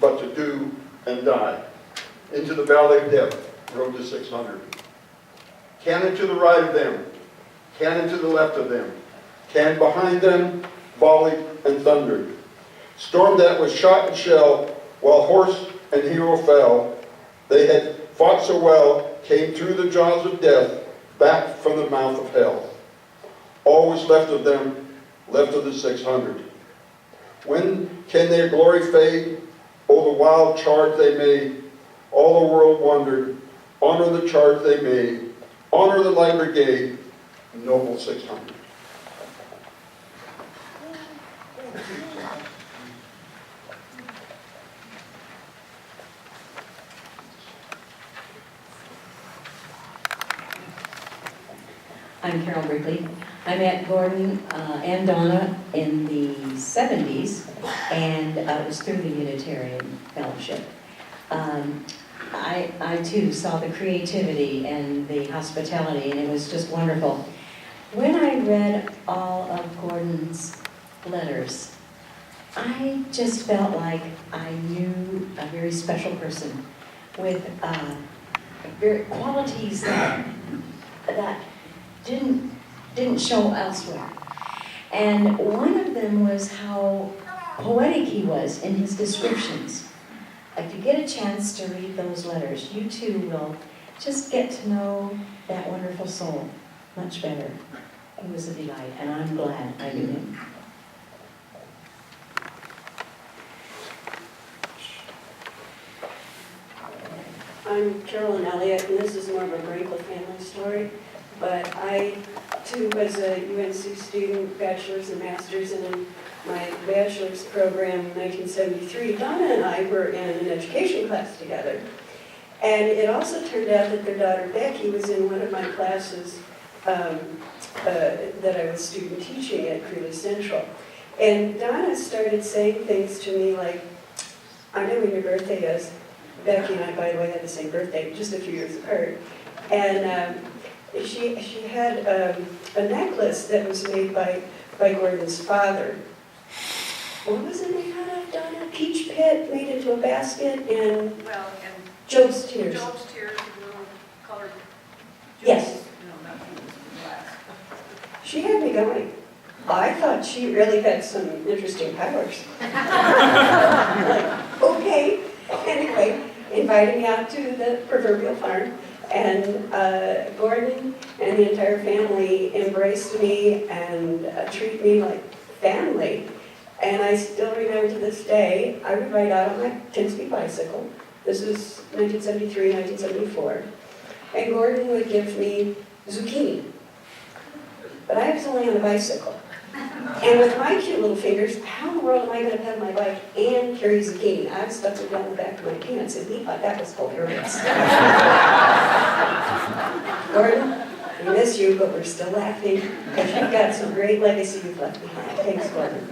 but to do and die. Into the valley of death rode the 600. Cannon to the right of them, cannon to the left of them, cannon behind them, volleyed and thundered. Storm that was shot and shell, while horse and hero fell. They had fought so well, came through the jaws of death, back from the mouth of hell. All was left of them, left of the 600. When can their glory fade? Oh, the wild charge they made. All the world wondered. Honor the charge they made. Honor the light brigade. Noble 600. I'm Carol Brenckle. I met Gordon and Donna in the 70s, and it was through the Unitarian Fellowship. I too saw the creativity and the hospitality, and it was just wonderful. When I read all of Gordon's letters, I just felt like I knew a very special person with very qualities that didn't show elsewhere. And one of them was how poetic he was in his descriptions. If you get a chance to read those letters, you too will just get to know that wonderful soul much better. He was a delight, and I'm glad I knew him. I'm Carolyn Elliott, and this is more of a Brenckle family story. But I, too, was a UNC student, bachelor's and master's, and in my bachelor's program in 1973, Donna and I were in an education class together. And it also turned out that their daughter Becky was in one of my classes that I was student teaching at Greeley Central. And Donna started saying things to me like, I know when your birthday is. Becky and I, by the way, had the same birthday, just a few years apart. And she had a necklace that was made by Gordon's father. What was it made out of, Donna? Peach pit made into a basket and Job's tears. Job's tears and little colored. Yes. No, not glass. She had me going. I thought she really had some interesting powers. Like, okay. Anyway, invited me out to the proverbial farm. And Gordon and the entire family embraced me and treated me like family. And I still remember to this day, I would ride out on my 10-speed bicycle. This was 1973, 1974. And Gordon would give me zucchini. But I was only on the bicycle. And with my cute little fingers, how in the world am I going to pedal my bike and carry zucchini? I was stuck it down the back of my pants, and he thought that was hilarious. Gordon, we miss you, but we're still laughing because you've got some great legacy you've left behind. Thanks, Gordon.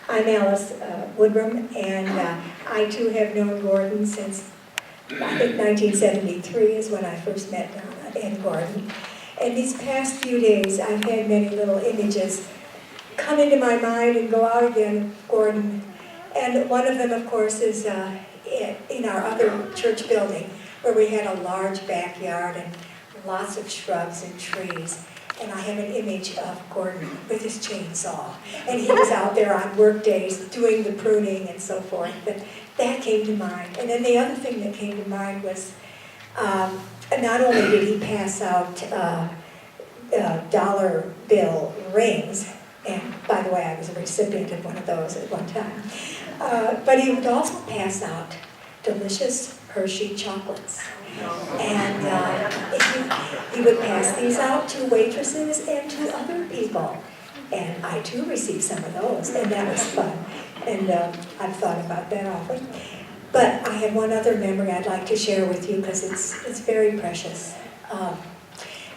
I'm Alice Woodrum, and I too have known Gordon since, I think 1973 is when I first met Donna and Gordon. And these past few days, I've had many little images come into my mind and go out again of Gordon. And one of them, of course, is in our other church building, where we had a large backyard and lots of shrubs and trees. And I have an image of Gordon with his chainsaw. And he was out there on work days doing the pruning and so forth. But that came to mind. And then the other thing that came to mind was not only did he pass out dollar bill rings, and by the way, I was a recipient of one of those at one time, but he would also pass out delicious Hershey chocolates. And he would pass these out to waitresses and to other people. And I too received some of those, and that was fun. And I've thought about that often. But I have one other memory I'd like to share with you because it's very precious.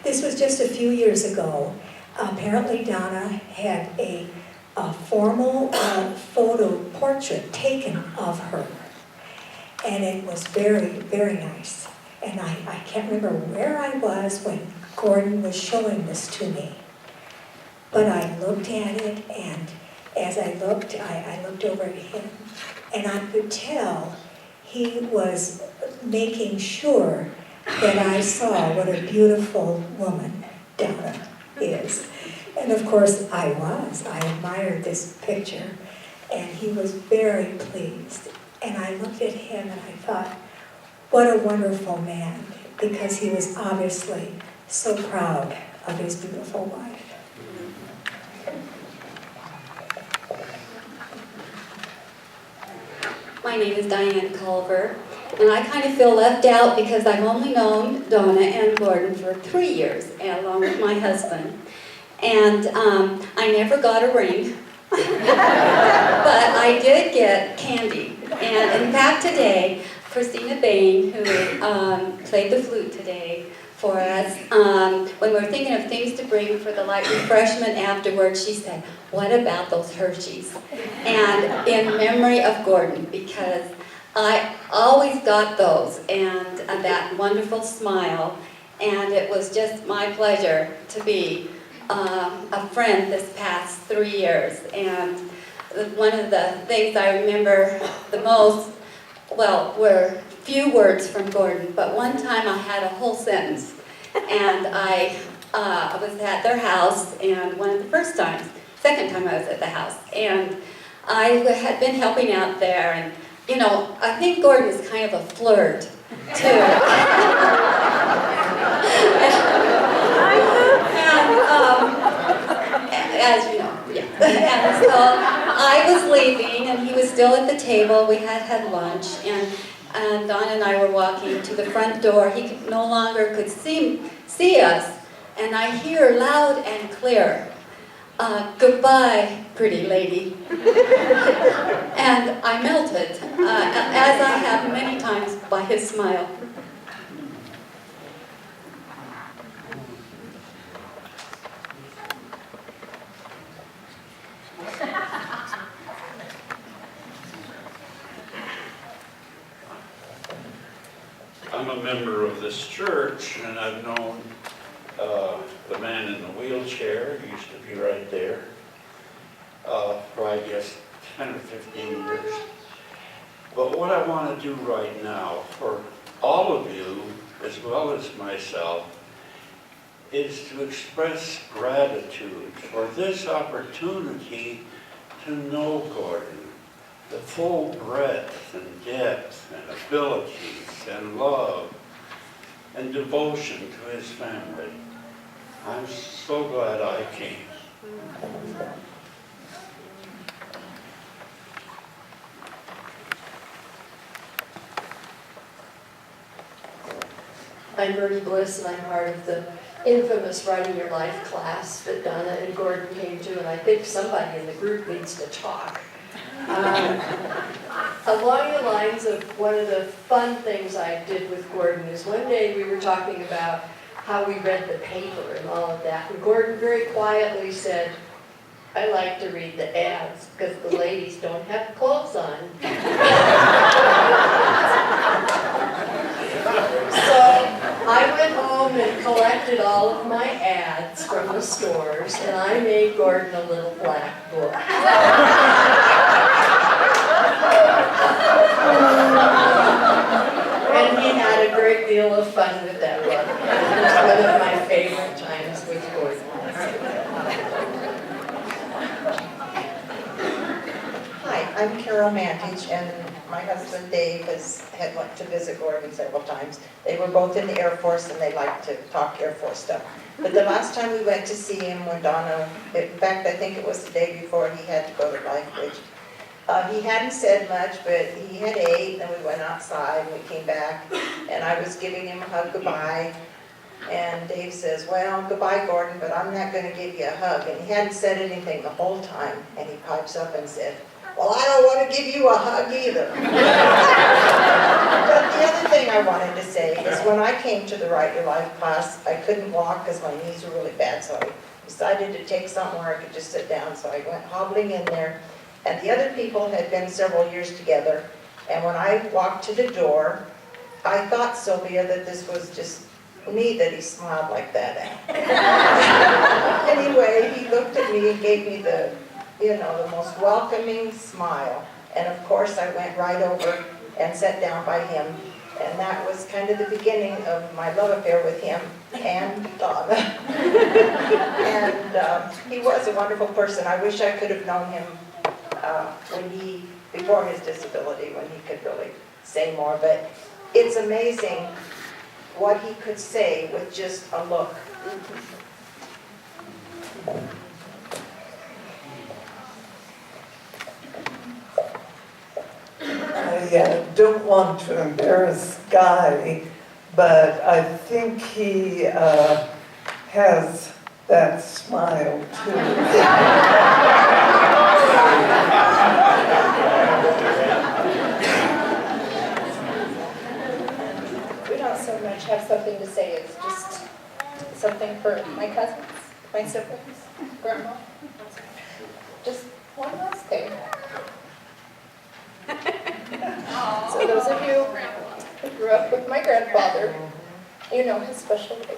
This was just a few years ago. Apparently Donna had a formal photo portrait taken of her. And it was very, very nice. And I can't remember where I was when Gordon was showing this to me. But I looked at it, and as I looked over at him, and I could tell he was making sure that I saw what a beautiful woman Donna is. And of course I was. I admired this picture, and he was very pleased. And I looked at him and I thought, what a wonderful man, because he was obviously so proud of his beautiful wife. My name is Diane Culver, and I kind of feel left out because I've only known Donna and Gordon for 3 years, along with my husband. And I never got a ring, but I did get candy. And in fact today, Christina Bain, who played the flute today for us, when we were thinking of things to bring for the light refreshment afterwards, she said, what about those Hershey's? And in memory of Gordon, because I always got those, and that wonderful smile, and it was just my pleasure to be a friend this past 3 years. And one of the things I remember the most, well, were few words from Gordon, but one time I had a whole sentence, and I was at their house, and one of the second time I was at the house, and I had been helping out there, and you know, I think Gordon is kind of a flirt, too. As you know, yeah. And so I was leaving, and he was still at the table. We had lunch, and Don and I were walking to the front door. He no longer could see us, and I hear loud and clear, goodbye, pretty lady. And I melted, as I have many times, by his smile. I'm a member of this church, and I've known the man in the wheelchair, he used to be right there, for I guess 10 or 15 years. But what I want to do right now, for all of you, as well as myself, is to express gratitude for this opportunity to know Gordon, the full breadth and depth and abilities and love and devotion to his family. I'm so glad I came. I'm Bertie Bliss, and I'm part of the infamous Writing Your Life class that Donna and Gordon came to, and I think somebody in the group needs to talk. Along the lines of one of the fun things I did with Gordon is one day we were talking about how we read the paper and all of that, and Gordon very quietly said, I like to read the ads because the ladies don't have clothes on. So I went home and collected all of my ads from the stores, and I made Gordon a little black book. And he had a great deal of fun with that book. It was one of my favorite times with Gordon. Hi, I'm Carol Mantich, and my husband Dave had went to visit Gordon several times. They were both in the Air Force, and they liked to talk Air Force stuff. But the last time we went to see him when Donna, in fact, I think it was the day before he had to go to Lifebridge, he hadn't said much, but he had ate, and we went outside, and we came back, and I was giving him a hug goodbye, and Dave says, well, goodbye, Gordon, but I'm not going to give you a hug. And he hadn't said anything the whole time, and he pipes up and said, well, I don't want to give you a hug either. But the other thing I wanted to say is when I came to the Write Your Life class, I couldn't walk because my knees were really bad, so I decided to take somewhere I could just sit down, so I went hobbling in there. And the other people had been several years together, and when I walked to the door, I thought, Sylvia, that this was just me that he smiled like that at. Anyway, he looked at me and gave me the most welcoming smile. And of course, I went right over and sat down by him. And that was kind of the beginning of my love affair with him and Donna. And he was a wonderful person. I wish I could have known him before his disability, when he could really say more. But it's amazing what he could say with just a look. I don't want to embarrass Guy, but I think he has that smile too. We don't so much have something to say, it's just something for my cousins, my siblings, grandma. Just one last thing. So those of you who grew up with my grandfather, you know his special way.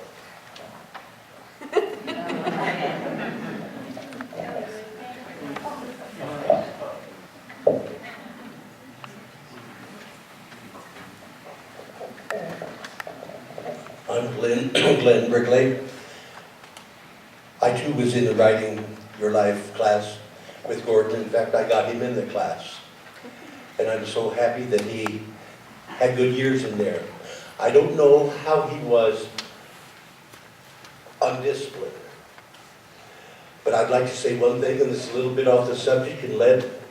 I'm Glenn Brenckle. I too was in the Writing Your Life class with Gordon. In fact, I got him in the class. And I'm so happy that he had good years in there. I don't know how he was undisciplined. But I'd like to say one thing, and it's a little bit off the subject, and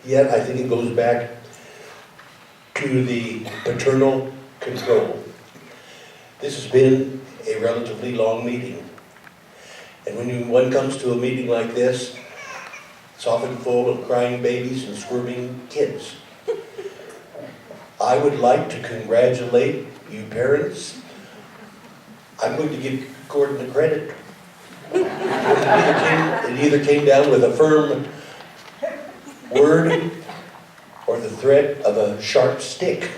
yet I think it goes back to the paternal control. This has been a relatively long meeting. And when one comes to a meeting like this, it's often full of crying babies and squirming kids. I would like to congratulate you parents. I'm going to give Gordon the credit. It either came down with a firm word or the threat of a sharp stick.